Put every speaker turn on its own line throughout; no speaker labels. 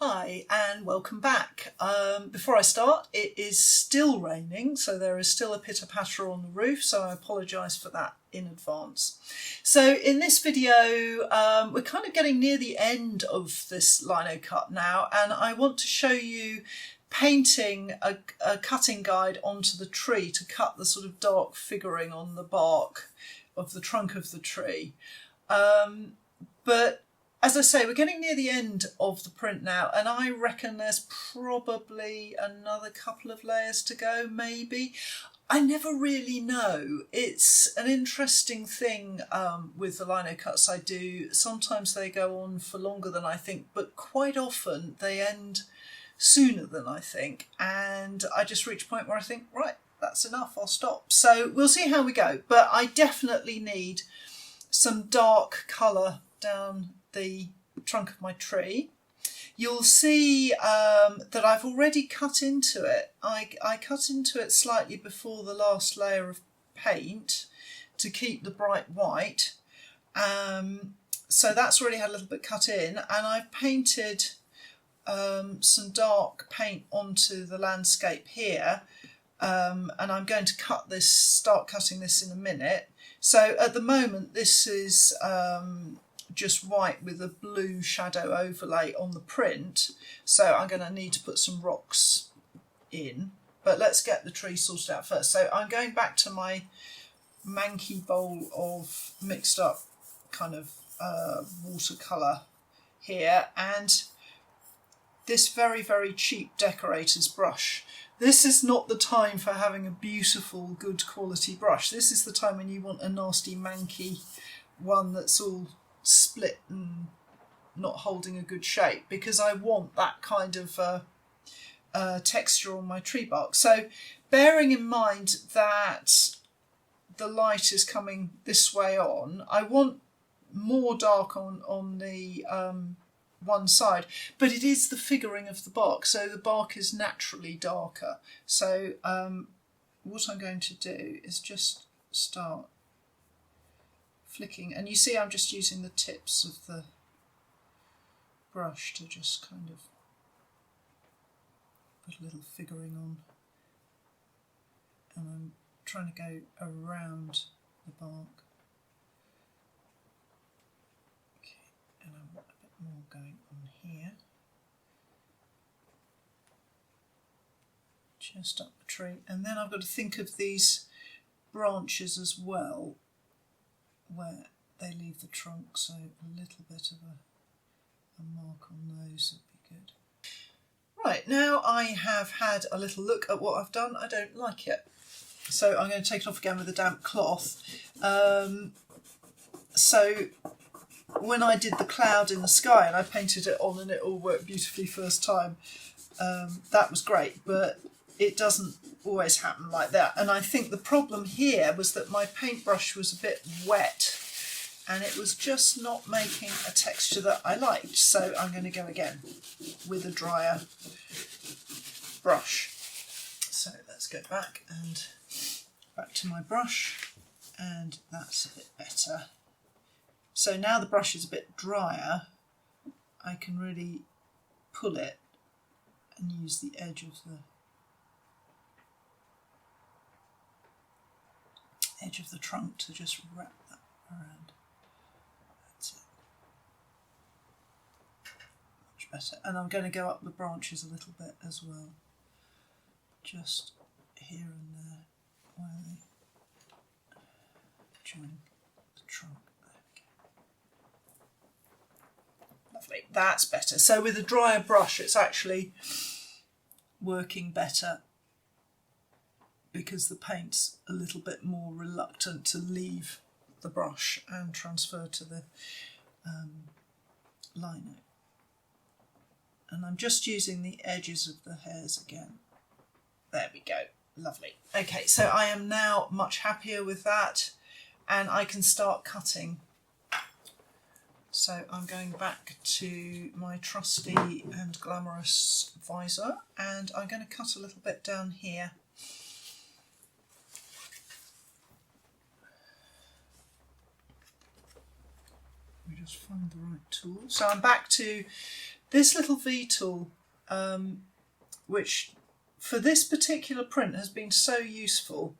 Hi and welcome back. Before I start, it is still raining, so there is still a pitter-patter on the roof, so I apologise for that in advance. So in this video, we're kind of getting near the end of this lino cut now, and I want to show you painting a cutting guide onto the tree to cut the sort of dark figuring on the bark of the trunk of the tree. But as I say, we're getting near the end of the print now, and I reckon there's probably another couple of layers to go, maybe. I never really know. It's an interesting thing with the lino cuts I do. Sometimes they go on for longer than I think, but quite often they end sooner than I think. And I just reach a point where I think, right, that's enough, I'll stop. So we'll see how we go. But I definitely need some dark colour down the trunk of my tree. You'll see that I've already cut into it. I cut into it slightly before the last layer of paint to keep the bright white. So that's already had a little bit cut in, and I've painted some dark paint onto the landscape here, and I'm going to start cutting this in a minute. So at the moment this is just white with a blue shadow overlay on the print, so I'm going to need to put some rocks in, but let's get the tree sorted out first. So I'm going back to my manky bowl of mixed up kind of watercolour here, and this very, very cheap decorator's brush. This is not the time for having a beautiful, good quality brush. This is the time when you want a nasty, manky one that's all split and not holding a good shape, because I want that kind of texture on my tree bark. So bearing in mind that the light is coming this way on, I want more dark on the one side, but it is the figuring of the bark, so the bark is naturally darker. So what I'm going to do is just start flicking, and you see I'm just using the tips of the brush to just kind of put a little figuring on, and I'm trying to go around the bark. Okay, and I want a bit more going on here, just up the tree, and then I've got to think of these branches as well, where they leave the trunk, so a little bit of a mark on those would be good. Right, now I have had a little look at what I've done. I don't like it, so I'm going to take it off again with a damp cloth. So when I did the cloud in the sky and I painted it on and it all worked beautifully first time, that was great, but it doesn't always happen like that. And I think the problem here was that my paintbrush was a bit wet and it was just not making a texture that I liked. So I'm going to go again with a drier brush. So let's go back to my brush, and that's a bit better. So now the brush is a bit drier, I can really pull it and use the edge of the trunk to just wrap that around. That's it. Much better. And I'm going to go up the branches a little bit as well, just here and there where they join the trunk. There we go. Lovely, that's better. So with a drier brush it's actually working better, because the paint's a little bit more reluctant to leave the brush and transfer to the lino. And I'm just using the edges of the hairs again. There we go, lovely. Okay, so I am now much happier with that, and I can start cutting. So I'm going back to my trusty and glamorous visor, and I'm going to cut a little bit down here. We just find the right tool. So I'm back to This little V-tool, which for this particular print has been so useful.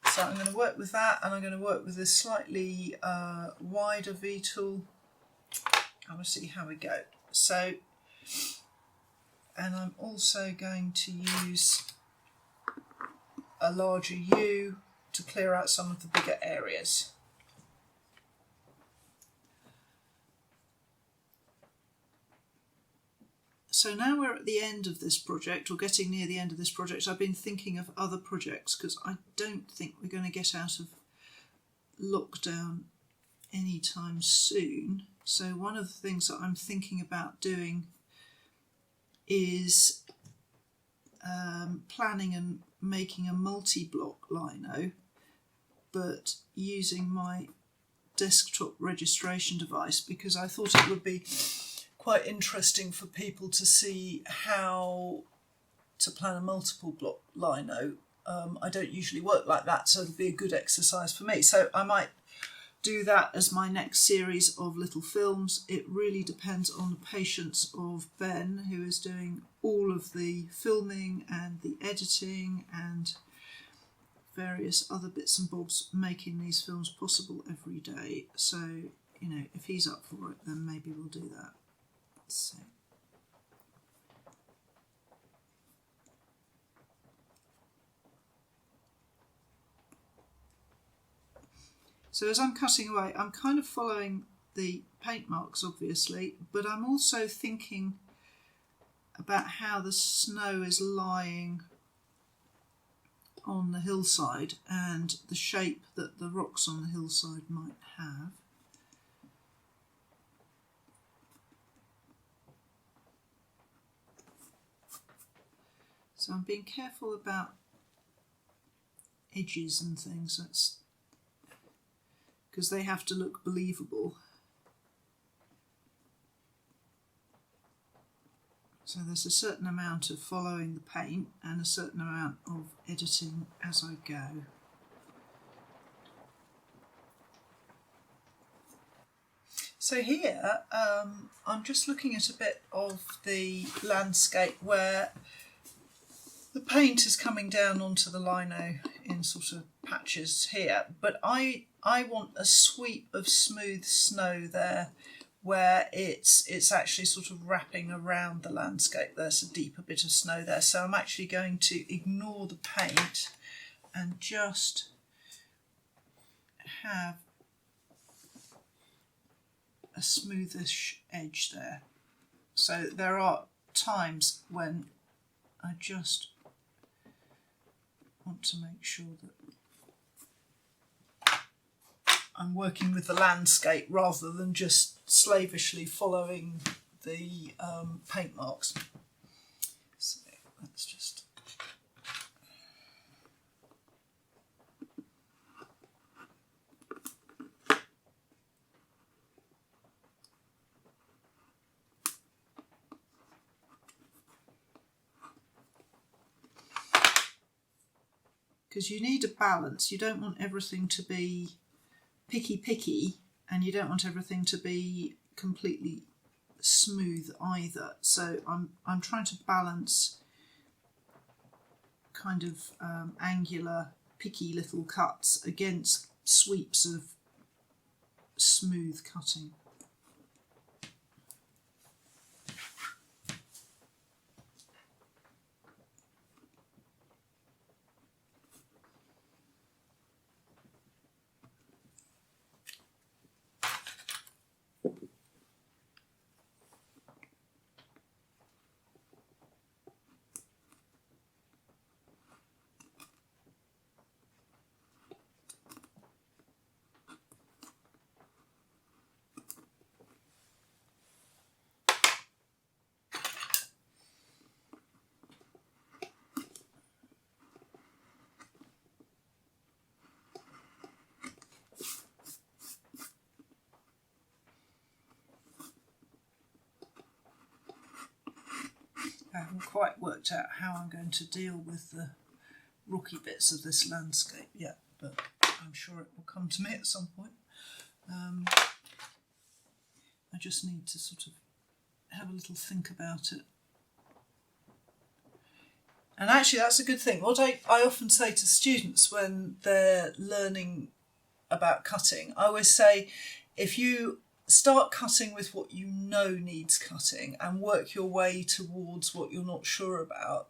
So I'm going to work with that, and I'm going to work with this slightly wider V-tool. I'm going to see how we go. So, and I'm also going to use a larger U to clear out some of the bigger areas. So now we're at the end of this project, or getting near the end of this project. I've been thinking of other projects because I don't think we're going to get out of lockdown anytime soon. So one of the things that I'm thinking about doing is planning and making a multi-block lino, but using my desktop registration device, because I thought it would be quite interesting for people to see how to plan a multiple block lino. I don't usually work like that, so it'll be a good exercise for me. So I might do that as my next series of little films. It really depends on the patience of Ben, who is doing all of the filming and the editing and various other bits and bobs, making these films possible every day. So, you know, if he's up for it, then maybe we'll do that. So as I'm cutting away, I'm kind of following the paint marks, obviously, but I'm also thinking about how the snow is lying on the hillside and the shape that the rocks on the hillside might have. So I'm being careful about edges and things, that's because they have to look believable. So there's a certain amount of following the paint and a certain amount of editing as I go. So here I'm just looking at a bit of the landscape where the paint is coming down onto the lino in sort of patches here, but I want a sweep of smooth snow there where it's actually sort of wrapping around the landscape. There's a deeper bit of snow there, so I'm actually going to ignore the paint and just have a smoothish edge there. So there are times when I just want to make sure that I'm working with the landscape rather than just slavishly following the paint marks. So let's just... Because you need a balance. You don't want everything to be picky, and you don't want everything to be completely smooth either. So I'm trying to balance kind of angular, picky little cuts against sweeps of smooth cutting. I haven't quite worked out how I'm going to deal with the rocky bits of this landscape yet, but I'm sure it will come to me at some point. I just need to sort of have a little think about it. And actually that's a good thing. What I often say to students when they're learning about cutting, I always say, if you start cutting with what you know needs cutting and work your way towards what you're not sure about,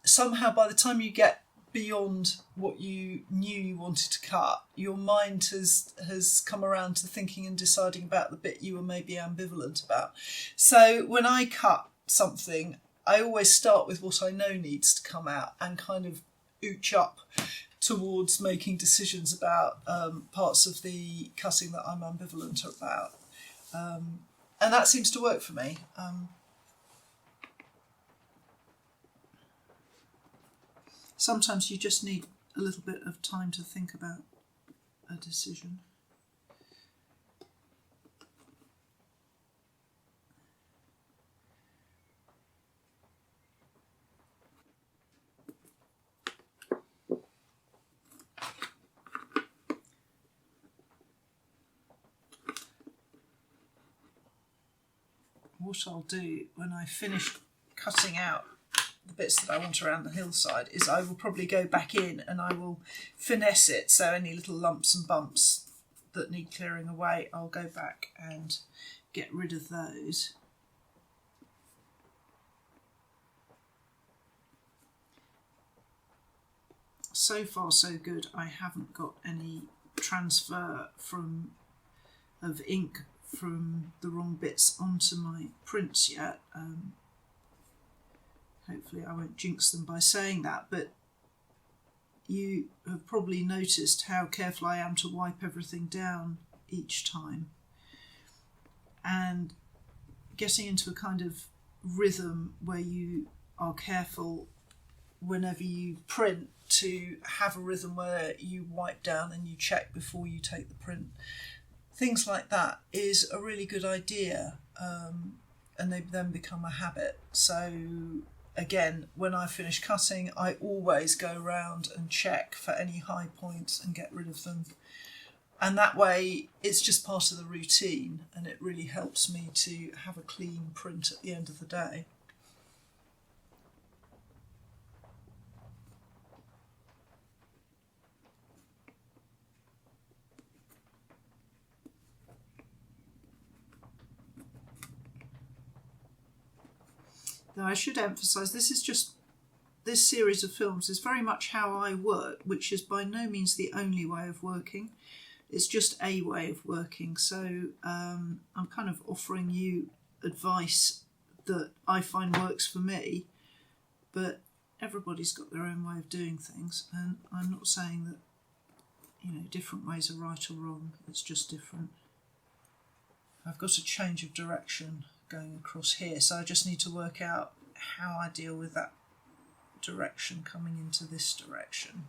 somehow by the time you get beyond what you knew you wanted to cut, your mind has come around to thinking and deciding about the bit you were maybe ambivalent about. So when I cut something, I always start with what I know needs to come out and kind of ooch up towards making decisions about parts of the cutting that I'm ambivalent about. And that seems to work for me. Sometimes you just need a little bit of time to think about a decision. What I'll do when I finish cutting out the bits that I want around the hillside is I will probably go back in and I will finesse it, so any little lumps and bumps that need clearing away, I'll go back and get rid of those. So far so good. I haven't got any transfer of ink from the wrong bits onto my prints yet. Hopefully I won't jinx them by saying that, but you have probably noticed how careful I am to wipe everything down each time, and getting into a kind of rhythm where you are careful whenever you print to have a rhythm where you wipe down and you check before you take the print. Things like that is a really good idea, and they then become a habit. So again, when I finish cutting, I always go around and check for any high points and get rid of them. And that way it's just part of the routine, and it really helps me to have a clean print at the end of the day. Now I should emphasise, this series of films is very much how I work, which is by no means the only way of working. It's just a way of working. So I'm kind of offering you advice that I find works for me, but everybody's got their own way of doing things, and I'm not saying that, different ways are right or wrong. It's just different. I've got a change of direction going across here, so I just need to work out how I deal with that direction coming into this direction.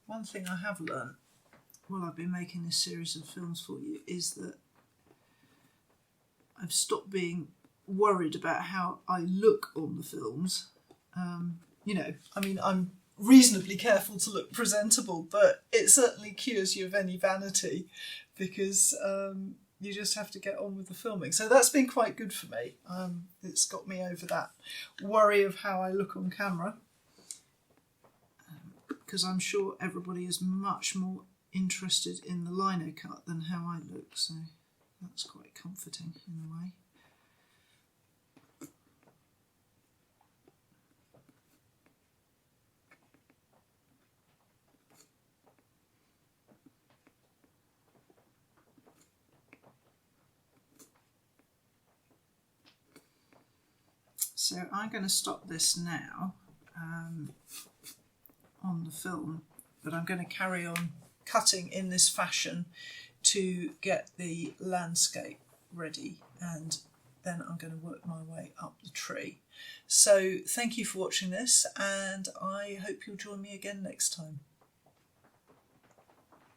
One thing I have learned while I've been making this series of films for you is that I've stopped being worried about how I look on the films. I'm reasonably careful to look presentable, but it certainly cures you of any vanity, because you just have to get on with the filming. So that's been quite good for me. It's got me over that worry of how I look on camera, because I'm sure everybody is much more interested in the lino cut than how I look, so that's quite comforting in a way. So I'm going to stop this now on the film, but I'm going to carry on cutting in this fashion to get the landscape ready, and then I'm going to work my way up the tree. So thank you for watching this, and I hope you'll join me again next time.